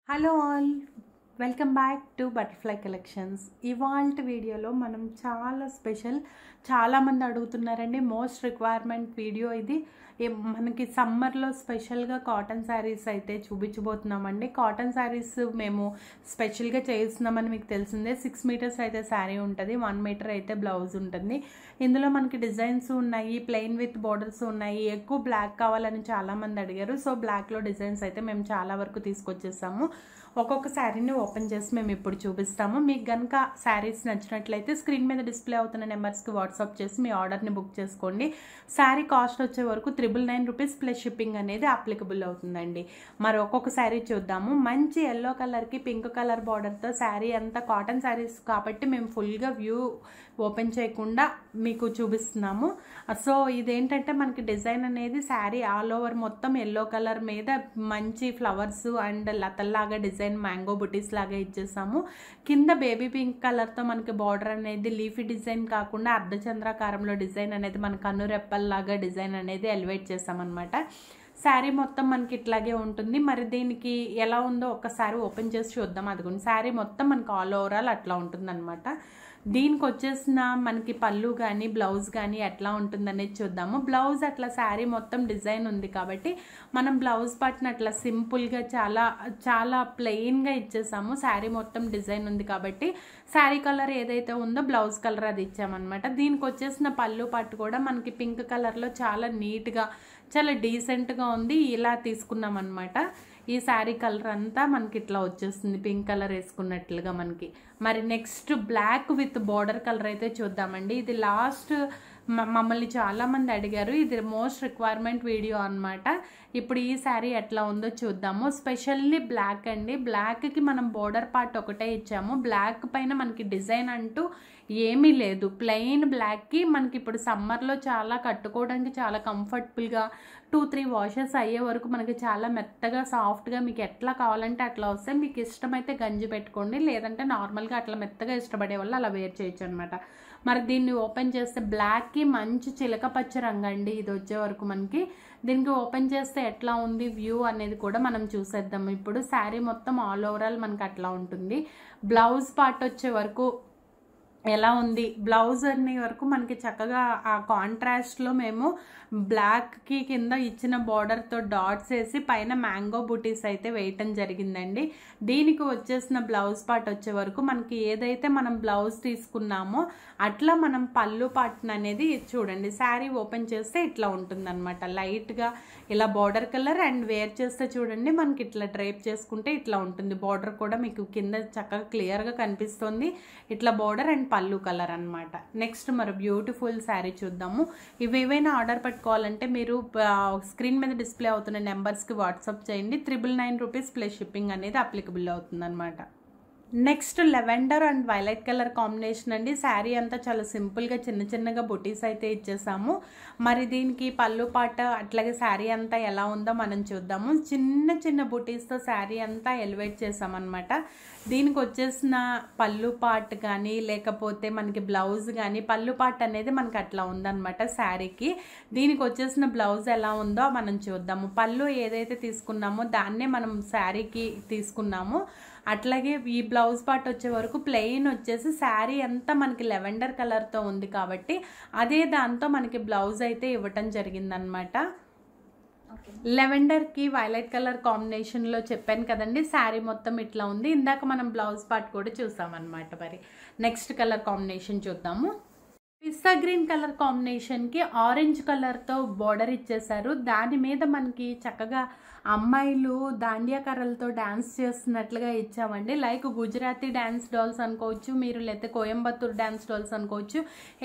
Hello all, welcome back to butterfly collections. ఇవాల్టి వీడియోలో మనం చాలా స్పెషల్, చాలామంది అడుగుతున్నారండి, మోస్ట్ రిక్వైర్మెంట్ వీడియో ఇది. మనకి సమ్మర్లో స్పెషల్గా కాటన్ శారీస్ అయితే చూపించబోతున్నామండి. కాటన్ శారీస్ మేము స్పెషల్గా చేస్తున్నామని మీకు తెలిసిందే. 6 మీటర్స్ అయితే శారీ ఉంటుంది, 1 మీటర్ అయితే బ్లౌజ్ ఉంటుంది. ఇందులో మనకి డిజైన్స్ ఉన్నాయి, ప్లెయిన్ విత్ బోర్డర్స్ ఉన్నాయి. ఎక్కువ బ్లాక్ కావాలని చాలామంది అడిగారు. సో బ్లాక్లో డిజైన్స్ అయితే మేము చాలా వరకు తీసుకొచ్చేసాము. ఒక్కొక్క శారీని ఓపెన్ చేసి మేము ఇప్పుడు చూపిస్తాము. మీకు కనుక శారీస్ నచ్చినట్లయితే స్క్రీన్ మీద డిస్ప్లే అవుతున్న నెంబర్స్కి వాట్సాప్ చేసి మీ ఆర్డర్ని బుక్ చేసుకోండి. శారీ కాస్ట్ వచ్చే వరకు 999 రూపీస్ ప్లస్ షిప్పింగ్ అనేది అప్లికబుల్ అవుతుందండి. మరి ఒక్కొక్క శారీ చూద్దాము. మంచి ఎల్లో కలర్కి పింక్ కలర్ బార్డర్తో శారీ అంతా కాటన్ శారీస్ కాబట్టి మేము ఫుల్గా వ్యూ ఓపెన్ చేయకుండా మీకు చూపిస్తున్నాము. సో ఇదేంటంటే మనకి డిజైన్ అనేది శారీ ఆల్ ఓవర్ మొత్తం ఎల్లో కలర్ మీద మంచి ఫ్లవర్స్ అండ్ లతల్లాగా డిజైన్, మ్యాంగో బుటీస్ లాగా ఇచ్చేసాము. కింద బేబీ పింక్ కలర్తో మనకి బార్డర్ అనేది లీఫీ డిజైన్ కాకుండా అర్ధచంద్రాకారంలో డిజైన్ అనేది మన కన్ను రెప్పల్లాగా డిజైన్ అనేది ఎలివేట్ చేసామన్నమాట. శారీ మొత్తం మనకి ఇట్లాగే ఉంటుంది. మరి దీనికి ఎలా ఉందో ఒక్కసారి ఓపెన్ చేసి చూద్దాం. అదిగోండి, శారీ మొత్తం మనకి ఆల్ ఓవరాల్ అట్లా ఉంటుందన్నమాట. దీనికి వచ్చేసిన మనకి పళ్ళు కానీ బ్లౌజ్ కానీ ఎట్లా ఉంటుందనేది చూద్దాము. బ్లౌజ్ అట్లా శారీ మొత్తం డిజైన్ ఉంది కాబట్టి మనం బ్లౌజ్ పార్ట్ని అట్లా సింపుల్గా చాలా చాలా ప్లెయిన్గా ఇచ్చేసాము. శారీ మొత్తం డిజైన్ ఉంది కాబట్టి శారీ కలర్ ఏదైతే ఉందో బ్లౌజ్ కలర్ అది ఇచ్చామన్నమాట. దీనికి వచ్చేసిన పళ్ళు పార్ట్ కూడా మనకి పింక్ కలర్లో చాలా నీట్గా, చాలా డీసెంట్గా ఉంది. ఇలా తీసుకున్నాం అనమాట. ఈ శారీ కలర్ అంతా మనకి ఇట్లా వచ్చేస్తుంది, పింక్ కలర్ వేసుకున్నట్లుగా మనకి. మరి next black with border colour అయితే చూద్దామండి. ఇది లాస్ట్ మమ్మల్ని చాలామంది అడిగారు, ఇది మోస్ట్ రిక్వైర్మెంట్ వీడియో అనమాట. ఇప్పుడు ఈ శారీ ఎట్లా ఉందో చూద్దాము. స్పెషల్లీ బ్లాక్ అండి. బ్లాక్కి మనం బోర్డర్ పార్ట్ ఒకటే ఇచ్చాము. బ్లాక్ పైన మనకి డిజైన్ అంటూ ఏమీ లేదు. ప్లెయిన్ బ్లాక్కి మనకి ఇప్పుడు సమ్మర్లో చాలా కట్టుకోవడానికి చాలా కంఫర్టబుల్గా 2-3 వాషెస్ అయ్యే వరకు మనకి చాలా మెత్తగా సాఫ్ట్గా మీకు ఎట్లా కావాలంటే అట్లా వస్తాయి. మీకు ఇష్టమైతే గంజి పెట్టుకోండి, లేదంటే నార్మల్గా అట్లా మెత్తగా ఇష్టపడే వాళ్ళు అలా వేర్ చేయొచ్చు అనమాట. మరి దీన్ని ఓపెన్ చేస్తే బ్లాక్కి మంచి చిలక పచ్చ రంగు అండి ఇది వచ్చే వరకు మనకి. దీనికి ఓపెన్ చేస్తే ఎట్లా ఉంది వ్యూ అనేది కూడా మనం చూసేద్దాం. ఇప్పుడు శారీ మొత్తం ఆల్ ఓవరాల్ మనకి అట్లా ఉంటుంది. బ్లౌజ్ పార్ట్ వచ్చే వరకు ఎలా ఉంది, బ్లౌజ్ అన్ని వరకు మనకి చక్కగా ఆ కాంట్రాస్ట్లో మేము బ్లాక్కి కింద ఇచ్చిన బార్డర్తో డాట్స్ వేసి పైన మ్యాంగో బుటీస్ అయితే వేయటం జరిగిందండి. దీనికి వచ్చేసిన బ్లౌజ్ పార్ట్ వచ్చే వరకు మనకి ఏదైతే మనం బ్లౌజ్ తీసుకున్నామో అట్లా మనం పళ్ళు పార్ట్ అనేది చూడండి. శారీ ఓపెన్ చేస్తే ఇట్లా ఉంటుందన్నమాట. లైట్గా ఇలా బార్డర్ కలర్ అండ్ వేర్ చేస్తే చూడండి మనకి ఇట్లా డ్రైప్ చేసుకుంటే ఇట్లా ఉంటుంది. బార్డర్ కూడా మీకు కింద చక్కగా క్లియర్గా కనిపిస్తుంది. ఇట్లా బార్డర్ అండ్ పళ్ళు కలర్ అనమాట. నెక్స్ట్ మరి బ్యూటిఫుల్ శారీ చూద్దాము. ఇవి ఏవైనా ఆర్డర్ పెట్టుకోవాలంటే మీరు స్క్రీన్ మీద డిస్ప్లే అవుతున్న నెంబర్స్కి వాట్సాప్ చేయండి. 999 రూపీస్ ప్లస్ షిప్పింగ్ అనేది అప్లికబుల్ అవుతుంది అనమాట. Next lavender and violet colour combination అండి. శారీ అంతా చాలా సింపుల్గా చిన్న చిన్నగా బుటీస్ అయితే ఇచ్చేసాము. మరి దీనికి పళ్ళు పాట అట్లాగే శారీ అంతా ఎలా ఉందో మనం చూద్దాము. చిన్న చిన్న బుటీస్తో శారీ అంతా ఎలివేట్ చేసామన్నమాట. దీనికి వచ్చేసిన పళ్ళు పార్ట్ కానీ లేకపోతే మనకి బ్లౌజ్ కానీ పళ్ళు పార్ట్ అనేది మనకి అట్లా ఉందన్నమాట శారీకి. దీనికి వచ్చేసిన బ్లౌజ్ ఎలా ఉందో మనం చూద్దాము. పళ్ళు ఏదైతే తీసుకున్నామో దాన్నే మనం శారీకి తీసుకున్నాము. అట్లాగే ఈ బ్లౌజ్ పార్ట్ వచ్చే వరకు ప్లెయిన్ వచ్చేసి శారీ అంతా మనకి లెవెండర్ కలర్తో ఉంది కాబట్టి అదే దాంతో మనకి బ్లౌజ్ అయితే ఇవ్వటం జరిగిందనమాట. లెవెండర్కి వైలెట్ కలర్ కాంబినేషన్లో చెప్పాను కదండి, శారీ మొత్తం ఇట్లా ఉంది. ఇందాక మనం బ్లౌజ్ పార్ట్ కూడా చూసామన్నమాట. మరి నెక్స్ట్ కలర్ కాంబినేషన్ చూద్దాము. పిస్తా గ్రీన్ కలర్ కాంబినేషన్కి ఆరెంజ్ కలర్తో బార్డర్ ఇచ్చేసారు. దాని మీద మనకి చక్కగా అమ్మాయిలు దాండియా కర్రలతో డ్యాన్స్ చేస్తున్నట్లుగా ఇచ్చామండి. లైక్ గుజరాతీ డ్యాన్స్ డాల్స్ అనుకోవచ్చు మీరు, లేకపోతే కోయంబత్తూర్ డ్యాన్స్ డాల్స్ అనుకోవచ్చు,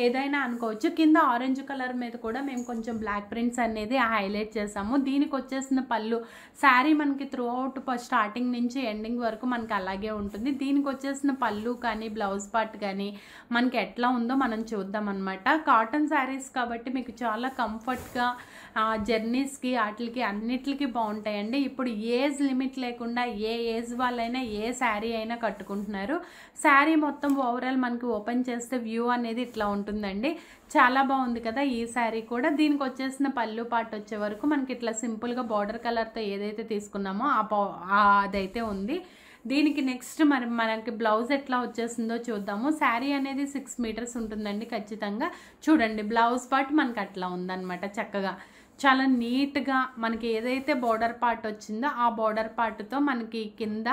ఏదైనా అనుకోవచ్చు. కింద ఆరెంజ్ కలర్ మీద కూడా మేము కొంచెం బ్లాక్ ప్రింట్స్ అనేది హైలైట్ చేసాము. దీనికి వచ్చేసిన పళ్ళు శారీ మనకి త్రూ అవుట్ స్టార్టింగ్ నుంచి ఎండింగ్ వరకు మనకి అలాగే ఉంటుంది. దీనికి వచ్చేసిన పళ్ళు కానీ బ్లౌజ్ పార్ట్ కానీ మనకి ఎట్లా ఉందో మనం చూద్దాం ఇచ్చామన్నమాట. కాటన్ శారీస్ కాబట్టి మీకు చాలా కంఫర్ట్గా జర్నీస్కి వాటికి అన్నిటికి బాగుంటాయండి. ఇప్పుడు ఏజ్ లిమిట్ లేకుండా ఏ ఏజ్ వాళ్ళైనా ఏ శారీ అయినా కట్టుకుంటున్నారు. శారీ మొత్తం ఓవరాల్ మనకి ఓపెన్ చేస్తే వ్యూ అనేది ఇట్లా ఉంటుందండి. చాలా బాగుంది కదా ఈ శారీ కూడా. దీనికి వచ్చేసిన పళ్ళు పార్ట్ వచ్చే వరకు మనకి ఇట్లా సింపుల్గా బార్డర్ కలర్తో ఏదైతే తీసుకున్నామో అదైతే ఉంది. దీనికి నెక్స్ట్ మనకి బ్లౌజ్ ఎట్లా వచ్చేసిందో చూద్దాము. శారీ అనేది 6 మీటర్స్ ఉంటుందండి ఖచ్చితంగా. చూడండి బ్లౌజ్ పార్ట్ మనకి అట్లా ఉందన్నమాట. చక్కగా చాలా నీట్గా మనకి ఏదైతే బార్డర్ పార్ట్ వచ్చిందో ఆ బార్డర్ పార్ట్తో మనకి కింద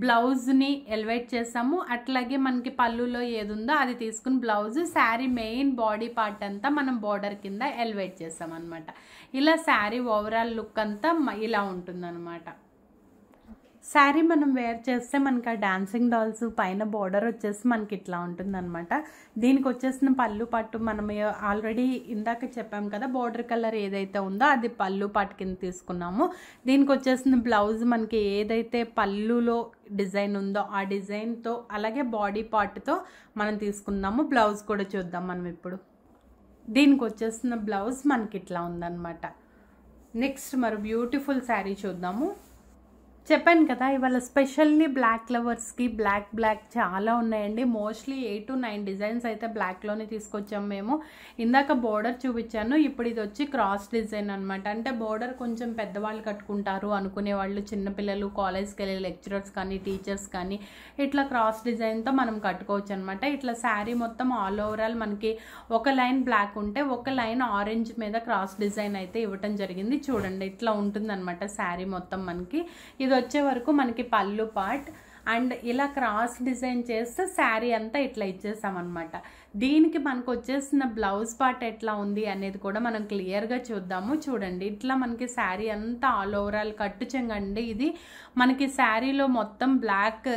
బ్లౌజ్ని ఎలివేట్ చేసాము. అట్లాగే మనకి పళ్ళులో ఏది ఉందో అది తీసుకుని blouse sari main body part అంతా మనం బార్డర్ కింద ఎలివేట్ చేసాం అనమాట. ఇలా శారీ ఓవరాల్ లుక్ అంతా ఇలా ఉంటుందన్నమాట. శారీ మనం వేర్ చేస్తే మనకి ఆ డాన్సింగ్ డాల్స్ పైన బార్డర్ వచ్చేసి మనకి ఇట్లా ఉంటుందన్నమాట. దీనికి వచ్చేసిన పళ్ళు పట్టు మనం ఆల్రెడీ ఇందాక చెప్పాం కదా, బార్డర్ కలర్ ఏదైతే ఉందో అది పళ్ళు పట్టు కింద తీసుకున్నాము. దీనికి వచ్చేసిన బ్లౌజ్ మనకి ఏదైతే పళ్ళులో డిజైన్ ఉందో ఆ డిజైన్తో అలాగే బాడీ పార్ట్తో మనం తీసుకున్నాము. బ్లౌజ్ కూడా చూద్దాం మనం ఇప్పుడు. దీనికి వచ్చేసిన బ్లౌజ్ మనకి ఇట్లా ఉందన్నమాట. నెక్స్ట్ మరి బ్యూటిఫుల్ శారీ చూద్దాము. చెప్పాను కదా ఇవాళ స్పెషల్లీ బ్లాక్ లవర్స్కి బ్లాక్ చాలా ఉన్నాయండి. మోస్ట్లీ 8 to 9 డిజైన్స్ అయితే బ్లాక్లోనే తీసుకొచ్చాము మేము. ఇందాక బోర్డర్ చూపించాను, ఇప్పుడు ఇది వచ్చి క్రాస్ డిజైన్ అనమాట. అంటే బోర్డర్ కొంచెం పెద్దవాళ్ళు కట్టుకుంటారు అనుకునే వాళ్ళు, చిన్నపిల్లలు, కాలేజ్కి వెళ్ళే లెక్చరర్స్ కానీ టీచర్స్ కానీ ఇట్లా క్రాస్ డిజైన్తో మనం కట్టుకోవచ్చు అనమాట. ఇట్లా శారీ మొత్తం ఆల్ ఓవరాల్ మనకి ఒక లైన్ బ్లాక్ ఉంటే ఒక లైన్ ఆరెంజ్ మీద క్రాస్ డిజైన్ అయితే ఇవ్వటం జరిగింది. చూడండి ఇట్లా ఉంటుందన్నమాట శారీ మొత్తం మనకి. ఇది వచ్చే వరకు మనకి పళ్ళు పార్ట్ అండ్ ఇలా క్రాస్ డిజైన్ చేస్తే శారీ అంతా ఇట్లా ఇచ్చేసామన్నమాట. దీనికి మనకు వచ్చేసిన బ్లౌజ్ పార్ట్ ఎట్లా ఉంది అనేది కూడా మనం క్లియర్గా చూద్దాము. చూడండి ఇట్లా మనకి శారీ అంతా ఆల్ ఓవరాల్ కట్టు చెంగండి. ఇది మనకి శారీలో మొత్తం బ్లాక్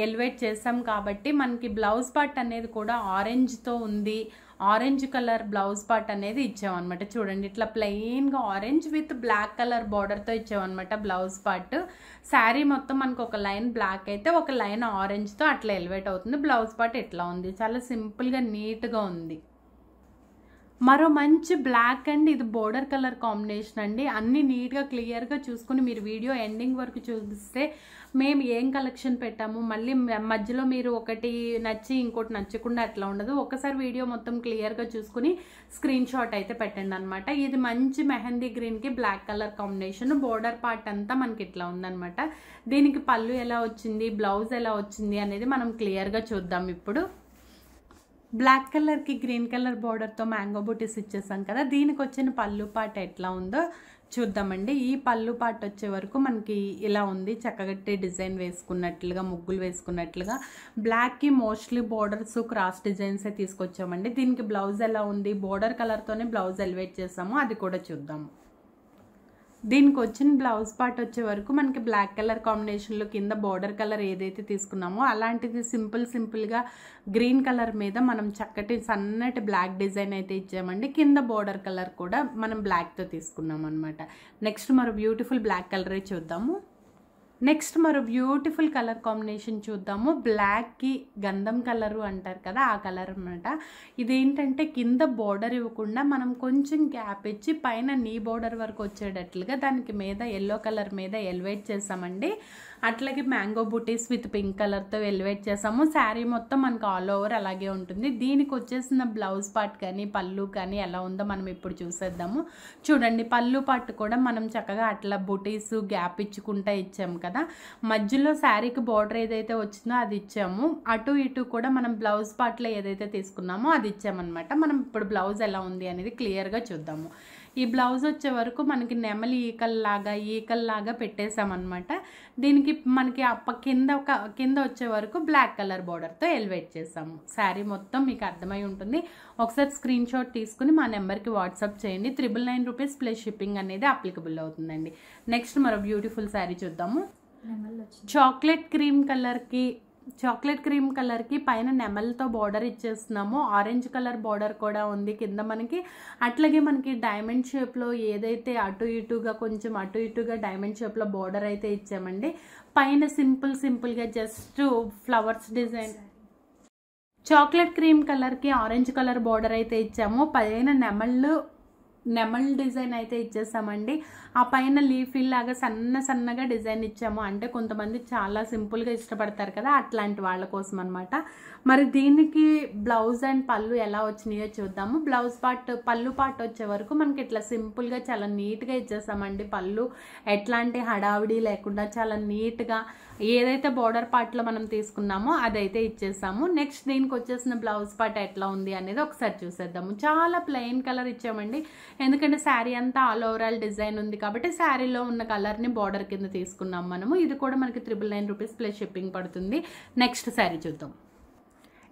ఎలివేట్ చేసాం కాబట్టి మనకి బ్లౌజ్ పార్ట్ అనేది కూడా ఆరెంజ్తో ఉంది. ఆరెంజ్ కలర్ బ్లౌజ్ పార్ట్ అనేది ఇచ్చామన్నమాట. చూడండి ఇట్లా ప్లెయిన్గా ఆరెంజ్ విత్ బ్లాక్ కలర్ బార్డర్తో ఇచ్చామన్నమాట బ్లౌజ్ పార్ట్. శారీ మొత్తం మనకు ఒక లైన్ బ్లాక్ అయితే ఒక లైన్ ఆరెంజ్తో అట్లా ఎలివేట్ అవుతుంది. బ్లౌజ్ పార్ట్ ఎట్లా ఉంది, చాలా సింపుల్గా నీట్గా ఉంది. మరో మంచి బ్లాక్ అండ్ ఇది బోర్డర్ కలర్ కాంబినేషన్ అండి. అన్ని నీట్గా క్లియర్గా చూసుకుని మీరు వీడియో ఎండింగ్ వరకు చూపిస్తే మేము ఏం కలెక్షన్ పెట్టాము, మళ్ళీ మధ్యలో మీరు ఒకటి నచ్చి ఇంకోటి నచ్చకుండా అట్లా ఉండదు. ఒకసారి వీడియో మొత్తం క్లియర్గా చూసుకుని స్క్రీన్ షాట్ అయితే పెట్టండి అనమాట. ఇది మంచి మెహందీ గ్రీన్కి black colour combination. Border part అంతా మనకి ఇట్లా ఉందన్నమాట. దీనికి పళ్ళు ఎలా వచ్చింది, బ్లౌజ్ ఎలా వచ్చింది అనేది మనం క్లియర్గా చూద్దాం ఇప్పుడు. బ్లాక్ కలర్కి గ్రీన్ కలర్ బార్డర్తో మ్యాంగో బూటీస్ ఇచ్చేసాం కదా. దీనికి వచ్చిన పళ్ళు పార్ట్ ఎట్లా ఉందో చూద్దామండి. ఈ పళ్ళు పార్ట్ వచ్చే వరకు మనకి ఇలా ఉంది, చక్కగట్టి డిజైన్ వేసుకున్నట్లుగా, ముగ్గులు వేసుకున్నట్లుగా. బ్లాక్కి మోస్ట్లీ బోర్డర్స్ క్రాస్ డిజైన్సే తీసుకొచ్చామండి. దీనికి బ్లౌజ్ ఎలా ఉంది, బోర్డర్ కలర్తోనే బ్లౌజ్ ఎలివేట్ చేసాము, అది కూడా చూద్దాము. దీనికి వచ్చిన బ్లౌజ్ పార్ట్ వచ్చే వరకు మనకి బ్లాక్ కలర్ కాంబినేషన్లో కింద బార్డర్ కలర్ ఏదైతే తీసుకున్నామో అలాంటిది సింపుల్గా గ్రీన్ కలర్ మీద మనం చక్కటి సన్నటి బ్లాక్ డిజైన్ అయితే ఇచ్చామండి. కింద బార్డర్ కలర్ కూడా మనం బ్లాక్తో తీసుకున్నాం అనమాట. నెక్స్ట్ మరో బ్యూటిఫుల్ బ్లాక్ కలరే చూద్దాము. నెక్స్ట్ మరో బ్యూటిఫుల్ కలర్ కాంబినేషన్ చూద్దాము. బ్లాక్కి గంధం కలరు అంటారు కదా, ఆ కలర్ అనమాట. ఇదేంటంటే కింద బోర్డర్ ఇవ్వకుండా మనం కొంచెం గ్యాప్ ఇచ్చి పైన నీ బోర్డర్ వరకు వచ్చేటట్లుగా దానికి మీద ఎల్లో కలర్ మీద ఎలివేట్ చేసామండి. అట్లాగే మ్యాంగో బూటీస్ విత్ పింక్ కలర్తో ఎలివేట్ చేసాము. శారీ మొత్తం మనకు ఆల్ ఓవర్ అలాగే ఉంటుంది. దీనికి వచ్చేసిన బ్లౌజ్ పార్ట్ కానీ పళ్ళు కానీ ఎలా ఉందో మనం ఇప్పుడు చూసేద్దాము. చూడండి పళ్ళు పార్ట్ కూడా మనం చక్కగా అట్లా బూటీస్ గ్యాప్ ఇచ్చుకుంటా ఇచ్చాము కదా. మధ్యలో శారీకి బార్డర్ ఏదైతే వచ్చిందో అది ఇచ్చాము. అటు ఇటు కూడా మనం బ్లౌజ్ పార్ట్లో ఏదైతే తీసుకున్నామో అది ఇచ్చామన్నమాట. మనం ఇప్పుడు బ్లౌజ్ ఎలా ఉంది అనేది క్లియర్గా చూద్దాము. ఈ బ్లౌజ్ వచ్చే వరకు మనకి నెమలి ఈకల్లాగా పెట్టేసామన్నమాట. దీనికి మనకి కింద వచ్చే వరకు బ్లాక్ కలర్ బార్డర్తో ఎలివేట్ చేసాము. శారీ మొత్తం మీకు అర్థమై ఉంటుంది. ఒకసారి స్క్రీన్ షాట్ తీసుకుని మా నెంబర్కి వాట్సాప్ చేయండి. 999 రూపీస్ ప్లస్ షిప్పింగ్ అనేది అప్లికబుల్ అవుతుందండి. నెక్స్ట్ మరో బ్యూటిఫుల్ శారీ చూద్దాము. చాక్లెట్ క్రీమ్ కలర్కి పైన నెమల్తో బార్డర్ ఇచ్చేస్తున్నాము. ఆరెంజ్ కలర్ బార్డర్ కూడా ఉంది కింద మనకి. అట్లాగే మనకి డైమండ్ షేప్లో ఏదైతే అటు ఇటుగా డైమండ్ షేప్లో బార్డర్ అయితే ఇచ్చామండి. పైన సింపుల్గా just flowers design. Chocolate cream కలర్కి ఆరెంజ్ కలర్ బార్డర్ అయితే ఇచ్చాము. పైన నెమల్ డిజైన్ అయితే ఇచ్చేసామండి. ఆ పైన లీఫిల్ లాగా సన్నగా డిజైన్ ఇచ్చాము. అంటే కొంతమంది చాలా సింపుల్గా ఇష్టపడతారు కదా, అట్లాంటి వాళ్ళ కోసం అనమాట. మరి దీనికి బ్లౌజ్ అండ్ పళ్ళు ఎలా వచ్చినాయో చూద్దాము. పళ్ళు పార్ట్ వచ్చే వరకు మనకి ఇట్లా సింపుల్గా చాలా నీట్గా ఇచ్చేసామండి. పళ్ళు ఎట్లాంటి హడావిడి లేకుండా చాలా నీట్గా ఏదైతే బోర్డర్ పార్ట్లో మనం తీసుకున్నామో అదైతే ఇచ్చేసాము. నెక్స్ట్ దీనికి వచ్చేసిన బ్లౌజ్ పార్ట్ ఎట్లా ఉంది అనేది ఒకసారి చూసేద్దాము. చాలా ప్లెయిన్ కలర్ ఇచ్చామండి, ఎందుకంటే శారీ అంతా ఆల్ ఓవరాల్ డిజైన్ ఉంది కాబట్టి శారీలో ఉన్న కలర్ని బార్డర్ కింద తీసుకున్నాం మనము. ఇది కూడా మనకి 999 రూపీస్ ప్లస్ షిప్పింగ్ పడుతుంది. నెక్స్ట్ శారీ చూద్దాం.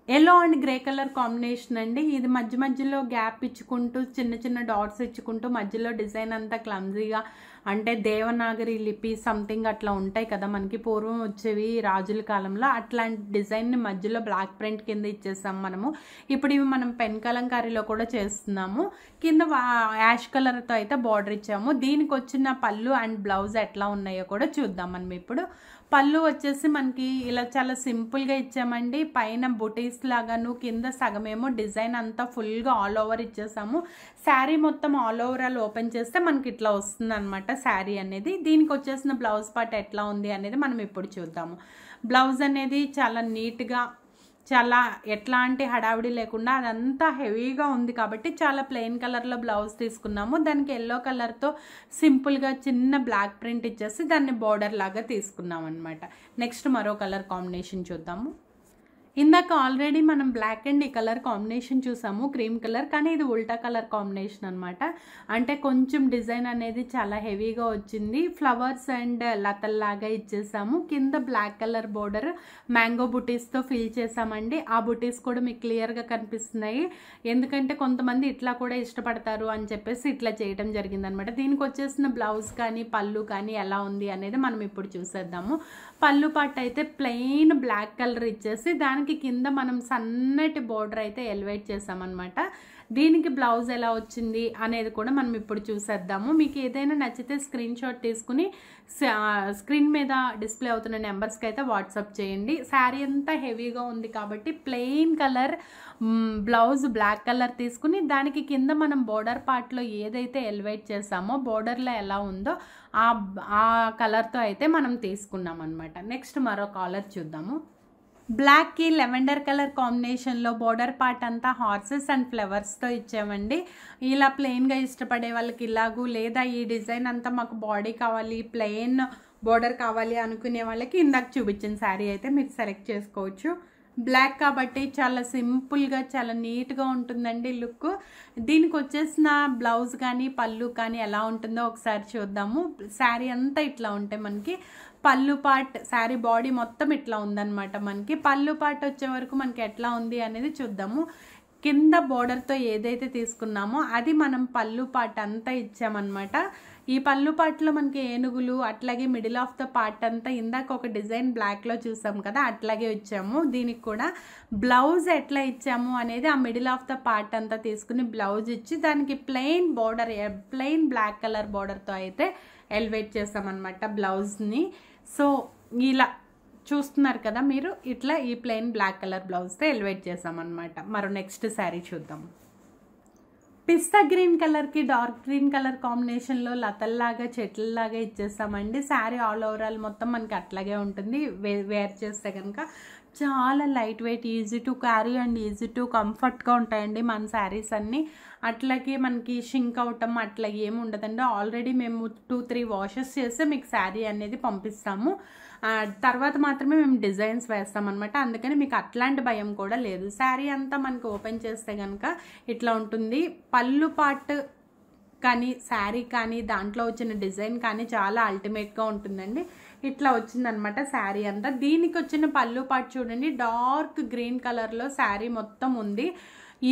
Yellow and grey colour combination అండి. ఇది మధ్యలో గ్యాప్ ఇచ్చుకుంటూ చిన్న డాట్స్ ఇచ్చుకుంటూ మధ్యలో డిజైన్ అంతా క్లమ్జీగా, అంటే దేవనాగరి లిపి సంథింగ్ అట్లా ఉంటాయి కదా మనకి పూర్వం వచ్చేవి రాజుల కాలంలో, అట్లాంటి డిజైన్ని మధ్యలో బ్లాక్ ప్రింట్ కింద ఇచ్చేసాం మనము. ఇప్పుడు ఇవి మనం పెన్ కలంకారీలో కూడా చేస్తున్నాము. కింద యాష్ కలర్తో అయితే బార్డర్ ఇచ్చాము. దీనికి వచ్చిన పళ్ళు అండ్ బ్లౌజ్ ఎట్లా ఉన్నాయో కూడా చూద్దాం మనం ఇప్పుడు. పళ్ళు వచ్చేసి మనకి ఇలా చాలా సింపుల్గా ఇచ్చామండి. పైన బుటీస్ లాగాను, కింద సగమేమో డిజైన్ అంతా ఫుల్గా ఆల్ ఓవర్ ఇచ్చేసాము. శారీ మొత్తం ఆల్ ఓవరాల్ ఓపెన్ చేస్తే మనకి ఇట్లా వస్తుంది అనమాట శారీ అనేది. దీనికి వచ్చేసిన బ్లౌజ్ పార్ట్ ఎట్లా ఉంది అనేది మనం ఇప్పుడు చూద్దాము. బ్లౌజ్ అనేది చాలా నీట్గా, చాలా ఎట్లాంటి హడావిడి లేకుండా అదంతా హెవీగా ఉంది కాబట్టి చాలా ప్లెయిన్ కలర్లో బ్లౌజ్ తీసుకున్నాము. దానికి ఎల్లో కలర్తో సింపుల్గా చిన్న బ్లాక్ ప్రింట్ ఇచ్చేసి దాన్ని బార్డర్ లాగా తీసుకున్నాం అనమాట. నెక్స్ట్ మరో కలర్ కాంబినేషన్ చూద్దాము. ఇందాక ఆల్రెడీ మనం బ్లాక్ అండ్ ఈ కలర్ కాంబినేషన్ చూసాము, క్రీమ్ కలర్, కానీ ఇది ఉల్టా కలర్ కాంబినేషన్ అనమాట. అంటే కొంచెం డిజైన్ అనేది చాలా హెవీగా వచ్చింది. ఫ్లవర్స్ అండ్ లతల్లాగా ఇచ్చేసాము. కింద బ్లాక్ కలర్ బోర్డర్ మ్యాంగో బుటీస్తో ఫిల్ చేసామండి. ఆ బుటీస్ కూడా మీకు క్లియర్గా కనిపిస్తున్నాయి, ఎందుకంటే కొంతమంది ఇట్లా కూడా ఇష్టపడతారు అని చెప్పేసి ఇట్లా చేయడం జరిగింది అనమాట. దీనికి వచ్చేసిన బ్లౌజ్ కానీ పళ్ళు కానీ ఎలా ఉంది అనేది మనం ఇప్పుడు చూసేద్దాము. పళ్ళు పార్ట్ అయితే ప్లెయిన్ బ్లాక్ కలర్ ఇచ్చేసి దానికి కింద మనం సన్నటి బోర్డర్ అయితే ఎలివేట్ చేసామన్నమాట. దీనికి బ్లౌజ్ ఎలా వచ్చింది అనేది కూడా మనం ఇప్పుడు చూసేద్దాము. మీకు ఏదైనా నచ్చితే స్క్రీన్ షాట్ తీసుకుని స్క్రీన్ మీద డిస్ప్లే అవుతున్న నెంబర్స్కి అయితే వాట్సాప్ చేయండి. శారీ అంతా హెవీగా ఉంది కాబట్టి plain colour blouse black colour తీసుకుని దానికి కింద మనం బోర్డర్ పార్ట్లో ఏదైతే ఎలివేట్ చేసామో బోర్డర్లో ఎలా ఉందో ఆ కలర్తో అయితే మనం తీసుకున్నాం అనమాట. నెక్స్ట్ మరో కలర్ చూద్దాము. బ్లాక్కి లెవెండర్ కలర్ కాంబినేషన్లో బోర్డర్ పార్ట్ అంతా హార్సెస్ అండ్ ఫ్లవర్స్తో ఇచ్చామండి. ఇలా ప్లెయిన్గా ఇష్టపడే వాళ్ళకి ఇలాగూ, లేదా ఈ డిజైన్ అంతా మాకు బాడీ కావాలి, ప్లెయిన్ బోర్డర్ కావాలి అనుకునే వాళ్ళకి ఇందాక చూపించిన శారీ అయితే మీరు సెలెక్ట్ చేసుకోవచ్చు. బ్లాక్ కాబట్టి చాలా సింపుల్గా చాలా నీట్గా ఉంటుందండి లుక్. దీనికి వచ్చేసిన బ్లౌజ్ కానీ పళ్ళు కానీ ఎలా ఉంటుందో ఒకసారి చూద్దాము. శారీ అంతా ఇట్లా ఉంటే మనకి పళ్ళు పార్ట్, శారీ బాడీ మొత్తం ఇట్లా ఉందన్నమాట. మనకి పళ్ళు పార్ట్ వచ్చే వరకు మనకి ఎట్లా ఉంది అనేది చూద్దాము. కింద బోర్డర్తో ఏదైతే తీసుకున్నామో అది మనం పళ్ళు పార్ట్ అంతా ఇచ్చామన్నమాట. ఈ పళ్ళు పార్ట్లో మనకి ఏనుగులు, అట్లాగే మిడిల్ ఆఫ్ ద పార్ట్ అంతా ఇందాక ఒక డిజైన్ బ్లాక్లో చూసాం కదా అట్లాగే ఇచ్చాము. దీనికి కూడా బ్లౌజ్ ఎట్లా ఇచ్చాము అనేది ఆ మిడిల్ ఆఫ్ ద పార్ట్ అంతా తీసుకుని బ్లౌజ్ ఇచ్చి దానికి plain border, plain black colour బోర్డర్తో అయితే ఎలివేట్ చేసామన్నమాట బ్లౌజ్ని. సో ఇలా చూస్తున్నారు కదా మీరు, ఇట్లా ఈ ప్లెయిన్ బ్లాక్ కలర్ బ్లౌజ్తో ఎలివేట్ చేసామన్నమాట. మరో నెక్స్ట్ శారీ చూద్దాం. పిస్తా గ్రీన్ కలర్కి డార్క్ గ్రీన్ కలర్ కాంబినేషన్లో లతల్లాగా చెట్లలాగా ఇచ్చేస్తామండి. శారీ ఆల్ ఓవరాల్ మొత్తం మనకి అట్లాగే ఉంటుంది. వేర్ చేస్తే కనుక చాలా light weight, easy to carry and easy to కంఫర్ట్గా ఉంటాయండి మన శారీస్ అన్నీ. అట్లాగే మనకి షింక్ అవటం అట్లా ఏమి ఉండదండి. ఆల్రెడీ మేము 2-3 వాషెస్ చేస్తే మీకు శారీ అనేది పంపిస్తాము. తర్వాత మాత్రమే మేము డిజైన్స్ వేస్తామన్నమాట. అందుకని మీకు అట్లాంటి భయం కూడా లేదు. శారీ అంతా మనకు ఓపెన్ చేస్తే కనుక ఇట్లా ఉంటుంది. పళ్ళు పార్ట్ కానీ శారీ కానీ దాంట్లో వచ్చిన డిజైన్ కానీ చాలా అల్టిమేట్గా ఉంటుందండి. ఇట్లా వచ్చిందనమాట శారీ అంతా. దీనికి వచ్చిన పళ్ళు పార్ట్ చూడండి, డార్క్ గ్రీన్ కలర్లో శారీ మొత్తం ఉంది.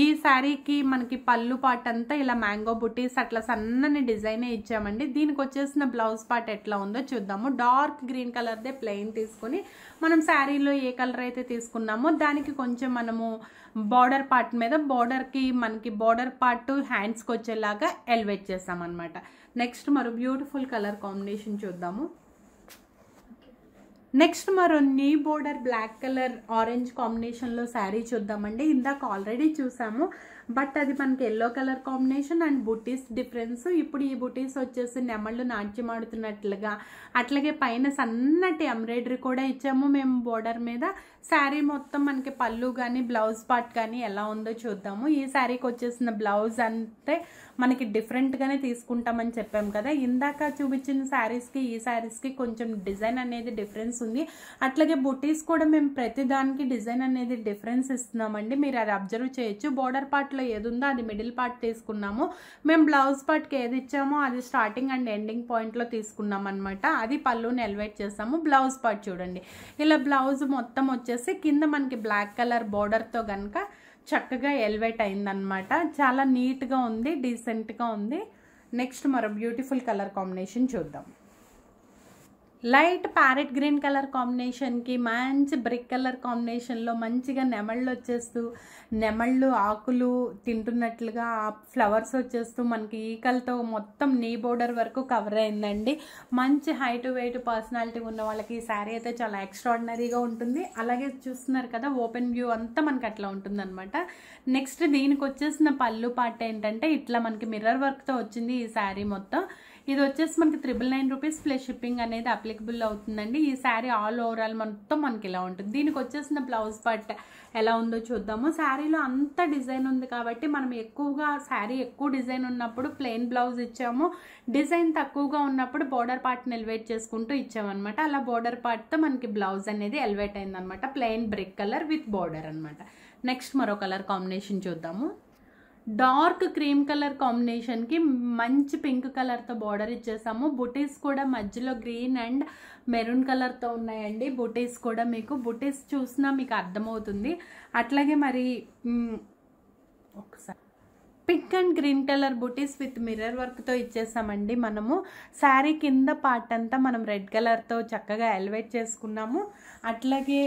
ఈ శారీకి మనకి పళ్ళు పార్ట్ అంతా ఇలా మ్యాంగో బుటీస్ అట్లా సన్నని డిజైనే ఇచ్చామండి. దీనికి వచ్చేసిన బ్లౌజ్ పార్ట్ ఎట్లా ఉందో చూద్దాము. డార్క్ గ్రీన్ కలర్దే ప్లెయిన్ తీసుకుని మనం శారీలో ఏ కలర్ అయితే తీసుకున్నామో దానికి కొంచెం మనము బార్డర్ పార్ట్ మీద బార్డర్కి మనకి బార్డర్ పార్ట్ హ్యాండ్స్కి వచ్చేలాగా ఎలివేట్ చేసామన్నమాట. నెక్స్ట్ మరో బ్యూటిఫుల్ కలర్ కాంబినేషన్ చూద్దాము. నెక్స్ట్ మరో నీ బోర్డర్ బ్లాక్ కలర్ ఆరెంజ్ కాంబినేషన్లో శారీ చూద్దామండి. ఇందాక ఆల్రెడీ చూసాము, బట్ అది మనకి yellow colour combination and buttis difference. ఇప్పుడు ఈ బుటీస్ వచ్చేసి నెమళ్ళు నాట్యమాడుతున్నట్లుగా, అట్లాగే పైన సన్నటి ఎంబ్రాయిడరీ కూడా ఇచ్చాము మేము బోర్డర్ మీద. శారీ మొత్తం మనకి పళ్ళు కానీ బ్లౌజ్ పార్ట్ కానీ ఎలా ఉందో చూద్దాము. ఈ శారీకి వచ్చేసిన బ్లౌజ్ అంతే మనకి డిఫరెంట్గానే తీసుకుంటామని చెప్పాం కదా. ఇందాక చూపించిన శారీస్కి ఈ శారీస్కి కొంచెం డిజైన్ అనేది డిఫరెన్స్ ఉంది. అట్లాగే బుటీస్ కూడా మేము ప్రతి దానికి డిజైన్ అనేది డిఫరెన్స్ ఇస్తున్నామండి, మీరు అది అబ్జర్వ్ చేయొచ్చు. బోర్డర్ పార్ట్లో ఏది ఉందో అది మిడిల్ పార్ట్ తీసుకున్నాము, మేము బ్లౌజ్ పార్ట్కి ఏది ఇచ్చామో అది స్టార్టింగ్ అండ్ ఎండింగ్ పాయింట్లో తీసుకున్నాం అనమాట. అది పళ్ళుని ఎలివేట్ చేస్తాము. బ్లౌజ్ పార్ట్ చూడండి, ఇలా బ్లౌజ్ మొత్తం వచ్చేసి కింద మనకి బ్లాక్ కలర్ బోర్డర్తో కనుక చక్కగా ఎలివేట్ అయిందనమాట. చాలా నీట్గా ఉంది, డీసెంట్గా ఉంది. నెక్స్ట్ మరో బ్యూటిఫుల్ కలర్ కాంబినేషన్ చూద్దాం. లైట్ ప్యారెట్ గ్రీన్ కలర్ కాంబినేషన్కి మంచి బ్రిక్ కలర్ కాంబినేషన్లో మంచిగా నెమళ్ళు వచ్చేస్తూ, నెమళ్ళు ఆకులు తింటున్నట్లుగా ఫ్లవర్స్ వచ్చేస్తూ మనకి ఈకలతో మొత్తం నీ బోర్డర్ వరకు కవర్ అయిందండి. మంచి హైట్ వెయిట్ పర్సనాలిటీ ఉన్న వాళ్ళకి ఈ శారీ అయితే చాలా ఎక్స్ట్రాడినరీగా ఉంటుంది. అలాగే చూస్తున్నారు కదా ఓపెన్ వ్యూ అంతా మనకి అట్లా ఉంటుందన్నమాట. నెక్స్ట్ దీనికి వచ్చేసిన పళ్ళు పార్ట్ ఏంటంటే ఇట్లా మనకి మిర్రర్ వర్క్తో వచ్చింది ఈ శారీ మొత్తం. ఇది వచ్చేసి మనకి 999 రూపీస్ ప్లస్ షిప్పింగ్ అనేది అప్లికబుల్ అవుతుందండి. ఈ శారీ ఆల్ ఓవరాల్ మొత్తం మనకి ఇలా ఉంటుంది. దీనికి వచ్చేసిన బ్లౌజ్ పార్ట్ ఎలా ఉందో చూద్దాము. శారీలో అంత డిజైన్ ఉంది కాబట్టి మనం ఎక్కువగా శారీ ఎక్కువ డిజైన్ ఉన్నప్పుడు ప్లెయిన్ బ్లౌజ్ ఇచ్చాము, డిజైన్ తక్కువగా ఉన్నప్పుడు బోర్డర్ పార్ట్ని ఎలివేట్ చేసుకుంటూ ఇచ్చామన్నమాట. అలా బోర్డర్ పార్ట్తో మనకి బ్లౌజ్ అనేది ఎలివేట్ అయిందనమాట. Plain brick colour with border అనమాట. నెక్స్ట్ మరో కలర్ కాంబినేషన్ చూద్దాము. డార్క్ క్రీమ్ కలర్ కాంబినేషన్కి మంచి పింక్ కలర్తో బార్డర్ ఇచ్చేసాము. బుటీస్ కూడా మధ్యలో గ్రీన్ అండ్ మెరూన్ కలర్తో ఉన్నాయండి. బుటీస్ కూడా మీకు బుటీస్ చూసినా మీకు అర్థమవుతుంది. అట్లాగే మరి ఒకసారి pink and green colour buttis with mirror వర్క్తో ఇచ్చేసామండి. మనము శారీ కింద పార్ట్ అంతా మనం రెడ్ కలర్తో చక్కగా ఎలివేట్ చేసుకున్నాము. అట్లాగే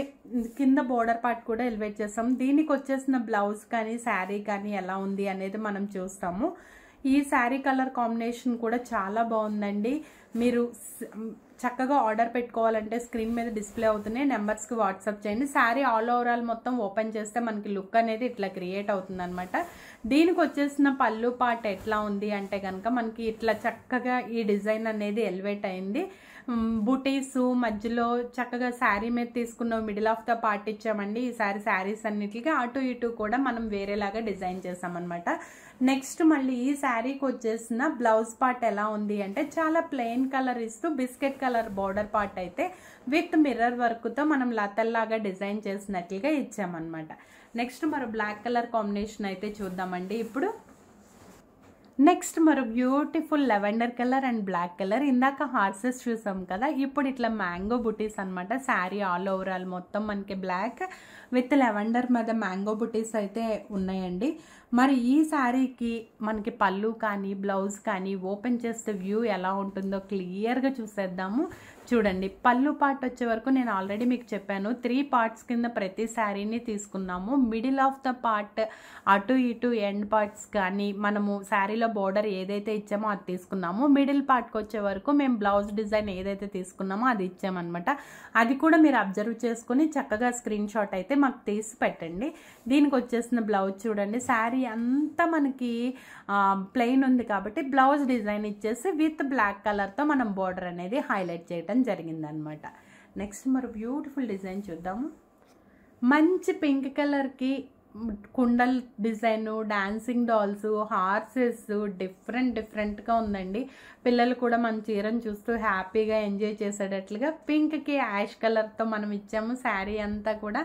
కింద బోర్డర్ పార్ట్ కూడా ఎలివేట్ చేస్తాము. దీనికి వచ్చేసిన బ్లౌజ్ కానీ శారీ కానీ ఎలా ఉంది అనేది మనం చూస్తాము. ఈ శారీ కలర్ కాంబినేషన్ కూడా చాలా బాగుందండి. మీరు చక్కగా ఆర్డర్ పెట్టుకోవాలంటే స్క్రీన్ మీద డిస్ప్లే అవుతున్నాయి నెంబర్స్కి వాట్సాప్ చేయండి. శారీ ఆల్ ఓవరాల్ మొత్తం ఓపెన్ చేస్తే మనకి లుక్ అనేది ఇట్లా క్రియేట్ అవుతుంది అనమాట. దీనికి వచ్చేసిన పళ్ళు పార్ట్ ఎట్లా ఉంది అంటే కనుక మనకి ఇట్లా చక్కగా ఈ డిజైన్ అనేది ఎలివేట్ అయింది. బుటీస్ మధ్యలో చక్కగా శారీ మీద తీసుకున్న మిడిల్ ఆఫ్ ద పార్ట్ ఇచ్చామండి. ఈసారి శారీస్ అన్నిటికీ అటు ఇటు కూడా మనం వేరేలాగా డిజైన్ చేసామన్నమాట. నెక్స్ట్ మళ్ళీ ఈ శారీకి వచ్చేసిన బ్లౌజ్ పార్ట్ ఎలా ఉంది అంటే చాలా ప్లెయిన్ కలర్ ఇస్తూ బిస్కెట్ కలర్ బోర్డర్ పార్ట్ అయితే విత్ మిర్రర్ వర్క్తో మనం లతల్లాగా డిజైన్ చేసినట్లుగా ఇచ్చామన్నమాట. నెక్స్ట్ మరో బ్లాక్ కలర్ కాంబినేషన్ అయితే చూద్దామండి ఇప్పుడు. నెక్స్ట్ మరో beautiful lavender colour and black colour. ఇందాక హార్సెస్ చూసాం కదా, ఇప్పుడు ఇట్లా మ్యాంగో బుటీస్ అనమాట. శారీ ఆల్ ఓవరాల్ మొత్తం మనకి బ్లాక్ విత్ లెవెండర్ మీద మ్యాంగో బుటీస్ అయితే ఉన్నాయండి. మరి ఈ శారీకి మనకి పళ్ళు కానీ బ్లౌజ్ కానీ ఓపెన్ చేస్తే వ్యూ ఎలా ఉంటుందో క్లియర్గా చూసేద్దాము. చూడండి, పళ్ళు పార్ట్ వచ్చే వరకు నేను ఆల్రెడీ మీకు చెప్పాను 3 పార్ట్స్ కింద ప్రతి శారీని తీసుకున్నాము. మిడిల్ ఆఫ్ ద పార్ట్ అటు ఇటు ఎండ్ పార్ట్స్ కానీ మనము శారీలో బోర్డర్ ఏదైతే ఇచ్చామో అది తీసుకున్నాము. మిడిల్ పార్ట్కి వచ్చే వరకు మేము బ్లౌజ్ డిజైన్ ఏదైతే తీసుకున్నామో అది ఇచ్చామన్నమాట. అది కూడా మీరు అబ్జర్వ్ చేసుకుని చక్కగా స్క్రీన్ షాట్ అయితే మాకు తీసి పెట్టండి. దీనికి వచ్చేసిన బ్లౌజ్ చూడండి, శారీ అంతా మనకి ప్లెయిన్ ఉంది కాబట్టి బ్లౌజ్ డిజైన్ ఇచ్చేసి విత్ బ్లాక్ కలర్తో మనం బోర్డర్ అనేది హైలైట్ చేయడం జరిగిందనమాట. నెక్స్ట్ మరో బ్యూటిఫుల్ డిజైన్ చూద్దాము. మంచి పింక్ కలర్కి కుండల్ డిజైను, డాన్సింగ్ డాల్స్, హార్సెస్ డిఫరెంట్గా ఉందండి. పిల్లలు కూడా మన చీరను చూస్తూ హ్యాపీగా ఎంజాయ్ చేసేటట్లుగా పింక్కి యాష్ కలర్తో మనం ఇచ్చాము శారీ అంతా కూడా.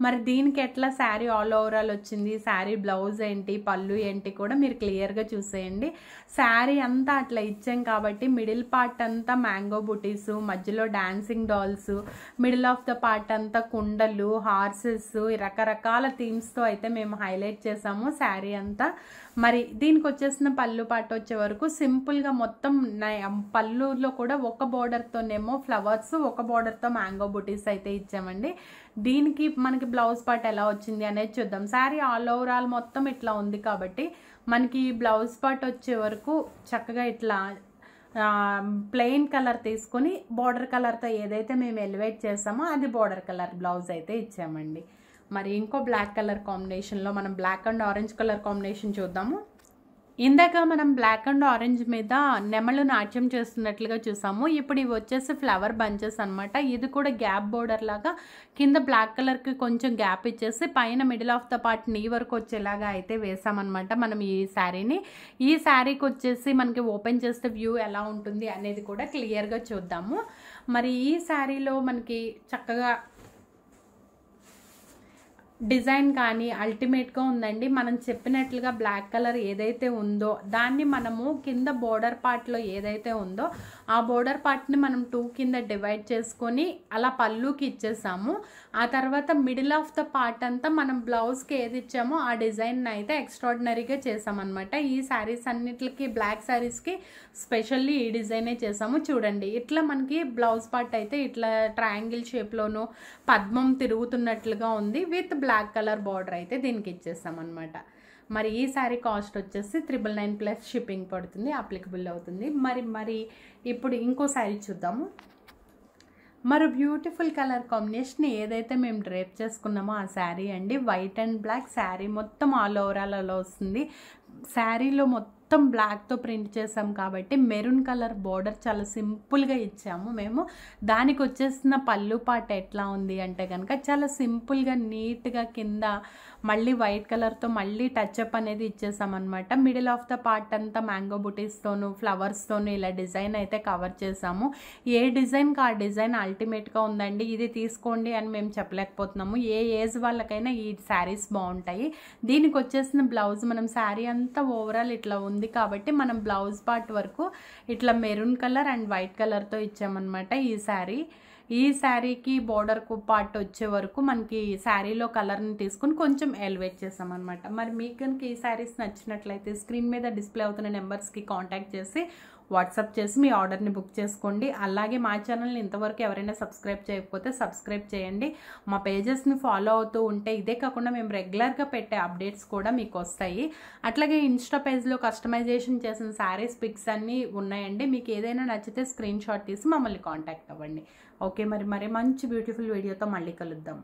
మరి దీనికి ఎట్లా శారీ ఆల్ ఓవరాల్ వచ్చింది, శారీ బ్లౌజ్ ఏంటి, పళ్ళు ఏంటి కూడా మీరు క్లియర్గా చూసేయండి. శారీ అంతా అట్లా ఇచ్చాం కాబట్టి మిడిల్ పార్ట్ అంతా మ్యాంగో బుటీస్, మధ్యలో dancing dolls, middle of the part అంతా కుండలు, హార్సెస్, రకరకాల థీమ్స్తో అయితే మేము హైలైట్ చేసాము శారీ అంతా. మరి దీనికి వచ్చేసిన పళ్ళు పార్ట్ వచ్చే వరకు సింపుల్గా మొత్తం పళ్ళులో కూడా ఒక బోర్డర్తోనేమో ఫ్లవర్స్, ఒక బోర్డర్తో మ్యాంగో బుటీస్ అయితే ఇచ్చామండి. దీనికి మనకి బ్లౌజ్ పార్ట్ ఎలా వచ్చింది అనేది చూద్దాం. శారీ ఆల్ ఓవరాల్ మొత్తం ఇట్లా ఉంది కాబట్టి మనకి బ్లౌజ్ పార్ట్ వచ్చే వరకు చక్కగా ఇట్లా ప్లెయిన్ కలర్ తీసుకొని బోర్డర్ కలర్తో ఏదైతే మేము ఎలివేట్ చేసామో అది బోర్డర్ కలర్ బ్లౌజ్ అయితే ఇచ్చామండి. మరి ఇంకో బ్లాక్ కలర్ కాంబినేషన్లో మనం black and orange colour combination చూద్దాము. ఇందాక మనం బ్లాక్ అండ్ ఆరెంజ్ మీద నెమలు నాట్యం చేస్తున్నట్లుగా చూసాము. ఇప్పుడు ఇవి వచ్చేసి ఫ్లవర్ బంచెస్ అనమాట. ఇది కూడా గ్యాప్ బోర్డర్ లాగా కింద బ్లాక్ కలర్కి కొంచెం గ్యాప్ ఇచ్చేసి పైన మిడిల్ ఆఫ్ ద పార్ట్ నీ వరకు వచ్చేలాగా అయితే వేసామన్నమాట మనం ఈ శారీని. ఈ శారీకి వచ్చేసి మనకి ఓపెన్ చేస్తే వ్యూ ఎలా ఉంటుంది అనేది కూడా క్లియర్గా చూద్దాము. మరి ఈ శారీలో మనకి చక్కగా డిజైన్ కానీ అల్టిమేట్గా ఉందండి. మనం చెప్పినట్లుగా బ్లాక్ కలర్ ఏదైతే ఉందో దాన్ని మనము కింద బోర్డర్ పార్ట్లో ఏదైతే ఉందో ఆ బోర్డర్ పార్ట్ని మనం 2 కింద డివైడ్ చేసుకొని అలా పళ్ళుకి ఇచ్చేసాము. ఆ తర్వాత మిడిల్ ఆఫ్ ద పార్ట్ అంతా మనం బ్లౌజ్కి ఏది ఇచ్చామో ఆ డిజైన్ అయితే ఎక్స్ట్రాడినరీగా చేసామన్నమాట. ఈ శారీస్ అన్నిటికి బ్లాక్ శారీస్కి స్పెషల్లీ ఈ డిజైనే చేసాము. చూడండి ఇట్లా మనకి బ్లౌజ్ పార్ట్ అయితే ఇట్లా ట్రయాంగిల్ షేప్లోను పద్మం తిరుగుతున్నట్లుగా ఉంది. విత్ బ్లాక్ కలర్ బార్డర్ అయితే దీనికి ఇచ్చేసామన్నమాట. మరి ఈ శారీ కాస్ట్ వచ్చేసి 999 ప్లస్ షిప్పింగ్ పడుతుంది, అప్లికబుల్ అవుతుంది. మరి ఇప్పుడు ఇంకో శారీ చూద్దాము. మరో బ్యూటిఫుల్ కలర్ కాంబినేషన్ ఏదైతే మేము డ్రేప్ చేసుకున్నామో ఆ శారీ అండి. వైట్ అండ్ బ్లాక్ శారీ మొత్తం ఆల్ ఓవరాల్ అలా వస్తుంది. శారీలో మొత్తం బ్లాక్తో ప్రింట్ చేసాం కాబట్టి మెరూన్ కలర్ బార్డర్ చాలా సింపుల్గా ఇచ్చాము మేము. దానికి వచ్చేసిన పళ్ళు పాట ఎట్లా ఉంది అంటే కనుక చాలా సింపుల్గా నీట్గా కింద మళ్ళీ వైట్ కలర్తో మళ్ళీ టచ్అప్ అనేది ఇచ్చేసామన్నమాట. మిడిల్ ఆఫ్ ద పార్ట్ అంతా మ్యాంగో బుటీస్తోను ఫ్లవర్స్తోను ఇలా డిజైన్ అయితే కవర్ చేసాము. ఏ డిజైన్కి ఆ డిజైన్ అల్టిమేట్గా ఉందండి. ఇది తీసుకోండి అని మేము చెప్పలేకపోతున్నాము. ఏ ఏజ్ వాళ్ళకైనా ఈ శారీస్ బాగుంటాయి. దీనికి వచ్చేసిన బ్లౌజ్ మనం శారీ అంతా ఓవరాల్ ఇట్లా ఉంది కాబట్టి మనం బ్లౌజ్ పార్ట్ వరకు ఇట్లా మెరూన్ కలర్ అండ్ వైట్ కలర్తో ఇచ్చామన్నమాట. ఈ శారీకి బోర్డర్ పార్ట్ వచ్చే వరకు మనకి శారీలో కలర్ని తీసుకుని కొంచెం ఎలివేట్ చేసామన్నమాట. మరి మీకు కనుక ఈ శారీస్ నచ్చినట్లయితే స్క్రీన్ మీద డిస్ప్లే అవుతున్న నెంబర్స్కి కాంటాక్ట్ చేసి వాట్సాప్ చేసి మీ ఆర్డర్ని బుక్ చేసుకోండి. అలాగే మా ఛానల్ని ఇంతవరకు ఎవరైనా సబ్స్క్రైబ్ చేయకపోతే సబ్స్క్రైబ్ చేయండి. మా పేజెస్ని ఫాలో అవుతూ ఉంటే ఇదే కాకుండా మేము రెగ్యులర్గా పెట్టే అప్డేట్స్ కూడా మీకు వస్తాయి. అట్లాగే ఇన్స్టా పేజ్లో కస్టమైజేషన్ చేసిన శారీస్ పిక్స్ అన్నీ ఉన్నాయండి. మీకు ఏదైనా నచ్చితే స్క్రీన్ షాట్ తీసి మమ్మల్ని కాంటాక్ట్ అవ్వండి. ఓకే, మరి మంచి బ్యూటిఫుల్ వీడియోతో మళ్ళీ కలుద్దాం.